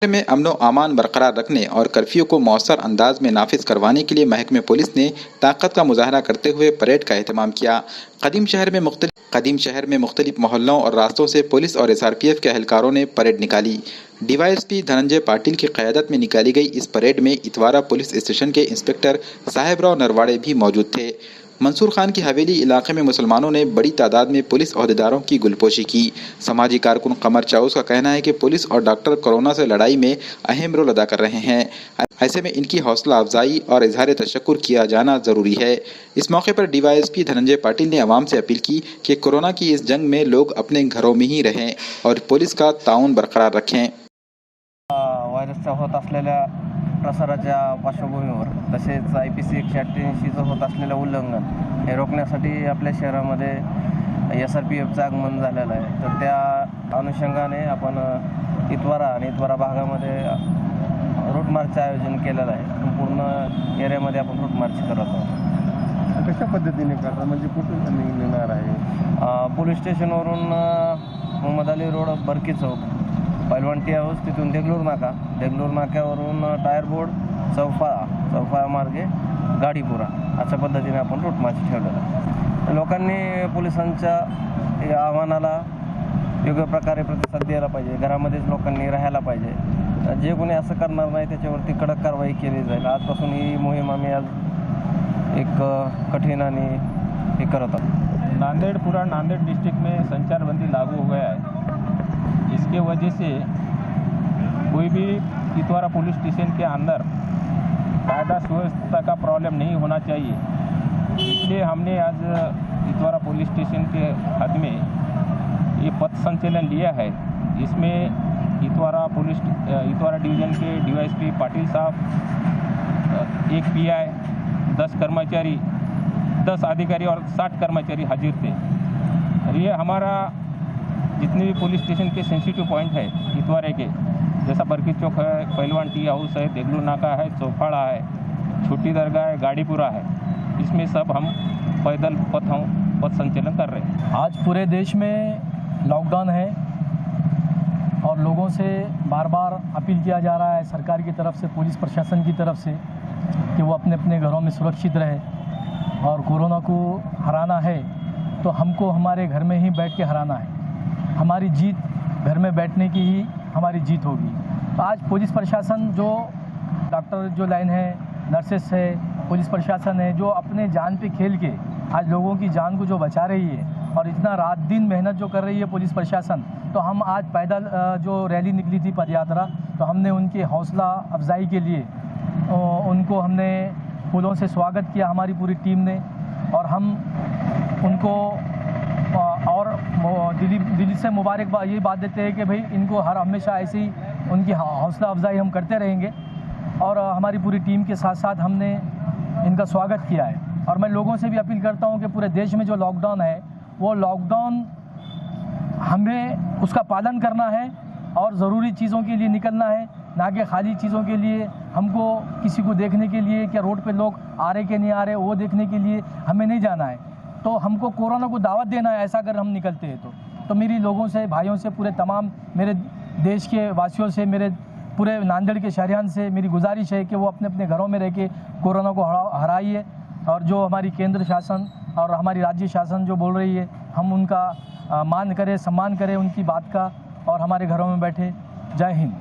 शहर में अमनो अमान बरकरार रखने और कर्फ्यू को मौसर अंदाज में नाफिज करवाने के लिए महकमे पुलिस ने ताकत का मुजाहरा करते हुए परेड का एहतमाम किया। कदीम शहर में मुख्तलिफ मोहल्लों और रास्तों से पुलिस और SRPF के एहलकारों ने परेड निकाली। DYSP धनंजय पाटिल की क़यादत में निकाली गई इस परेड में इतवारा पुलिस स्टेशन के इंस्पेक्टर साहेबराव नरवाड़े भी मौजूद थे। मंसूर खान की हवेली इलाके में मुसलमानों ने बड़ी तादाद में पुलिस अहदेदारों की गुलपोशी की। समाजी कारकुन कमर चाउस का कहना है कि पुलिस और डॉक्टर कोरोना से लड़ाई में अहम रोल अदा कर रहे हैं। ऐसे में इनकी हौसला अफजाई और इजहार तशक्कुर किया जाना ज़रूरी है। इस मौके पर DYSP धनंजय पाटिल ने आवाम से अपील की कि कोरोना की इस जंग में लोग अपने घरों में ही रहें और पुलिस का ताउन बरकरार रखें। व्हायरसच्या होत असलेल्या प्रसाराच्या पार्श्वभूमीवर तसेच IPC 188चं होत असलेलं उल्लंघन हे रोखण्यासाठी आपल्या शहरामध्ये SRPFचं आगमन झालेलं आहे। तर त्या अनुषंगाने आपण इतवारा आणि इतवारा भागामध्ये रूट मार्चचं आयोजन केलेलं आहे। संपूर्ण एरियामध्ये आपण रूट मार्च करत आहोत। कशा पद्धतीने करता म्हणजे कुठून निघणार आहे? पोलीस स्टेशनवरून मोहम्मद अली रोड बरकी चौक पहिलवान टी हाऊस तिथून देगलूर नाक्यावरून टायर बोर्ड चौफा मार्गे गाडीपुरा अशा पद्धतीने आपण रूट मार्च ठेवलेला आहे। लोकांनी पोलिसांच्या या आव्हानाला योग्य प्रकारे प्रतिसाद द्यायला पाहिजे। घरामध्येच लोकांनी राहायला पाहिजे। जे कोणी असं करणार नाही त्याच्यावरती कडक कारवाई केली जाईल। आजपासून ही मोहीम आम्ही आज एक कठिन आणि हे करत आहोत। नांदेड़ डिस्ट्रिक्ट में संचारबंदी लागू हो गया है। इसके वजह से कोई भी इतवारा पुलिस स्टेशन के अंदर कायदा सुव्यवस्था का प्रॉब्लम नहीं होना चाहिए, इसलिए हमने आज इतवारा पुलिस स्टेशन के हद में ये पथ संचलन लिया है। इसमें इतवारा डिवीज़न के DYSP पाटिल साहब, एक PI, 10 कर्मचारी, 10 अधिकारी और 60 कर्मचारी हाजिर थे। और ये हमारा जितने भी पुलिस स्टेशन के सेंसिटिव पॉइंट है इतवारे के, जैसा बरकी चौक है, पहलवान टी हाउस है, देगलूर नाका है, चौफाड़ा है, छोटी दरगाह है, गाड़ीपुरा है, इसमें सब हम पैदल पथ संचलन कर रहे हैं। आज पूरे देश में लॉकडाउन है और लोगों से बार बार अपील किया जा रहा है सरकार की तरफ से, पुलिस प्रशासन की तरफ से, कि वो अपने अपने घरों में सुरक्षित रहे और कोरोना को हराना है तो हमको हमारे घर में ही बैठ के हराना है। हमारी जीत घर में बैठने की ही हमारी जीत होगी। तो आज पुलिस प्रशासन जो डॉक्टर जो लाइन है, नर्सेस है, पुलिस प्रशासन है, जो अपने जान पे खेल के आज लोगों की जान को जो बचा रही है और इतना रात दिन मेहनत जो कर रही है पुलिस प्रशासन, तो हम आज पैदल जो रैली निकली थी पदयात्रा, तो हमने उनके हौसला अफजाई के लिए उनको हमने फूलों से स्वागत किया हमारी पूरी टीम ने। और हम उनको और दिल्ली से मुबारकबाद ये बात देते हैं कि भाई इनको हमेशा ऐसे ही उनकी हौसला अफजाई हम करते रहेंगे। और हमारी पूरी टीम के साथ साथ हमने इनका स्वागत किया है। और मैं लोगों से भी अपील करता हूं कि पूरे देश में जो लॉकडाउन है वो लॉकडाउन हमें उसका पालन करना है और ज़रूरी चीज़ों के लिए निकलना है, ना कि खाली चीज़ों के लिए। हमको किसी को देखने के लिए कि रोड पे लोग आ रहे कि नहीं आ रहे वो देखने के लिए हमें नहीं जाना है। तो हमको कोरोना को दावत देना है ऐसा अगर हम निकलते हैं तो मेरी लोगों से, भाइयों से, पूरे तमाम मेरे देश के वासियों से, मेरे पूरे नांदेड़ के शहरियान से मेरी गुजारिश है कि वो अपने अपने घरों में रह के कोरोना को हराइए। और जो हमारी केंद्र शासन और हमारी राज्य शासन जो बोल रही है हम उनका मान करें, सम्मान करें उनकी बात का और हमारे घरों में बैठे। जय हिंद।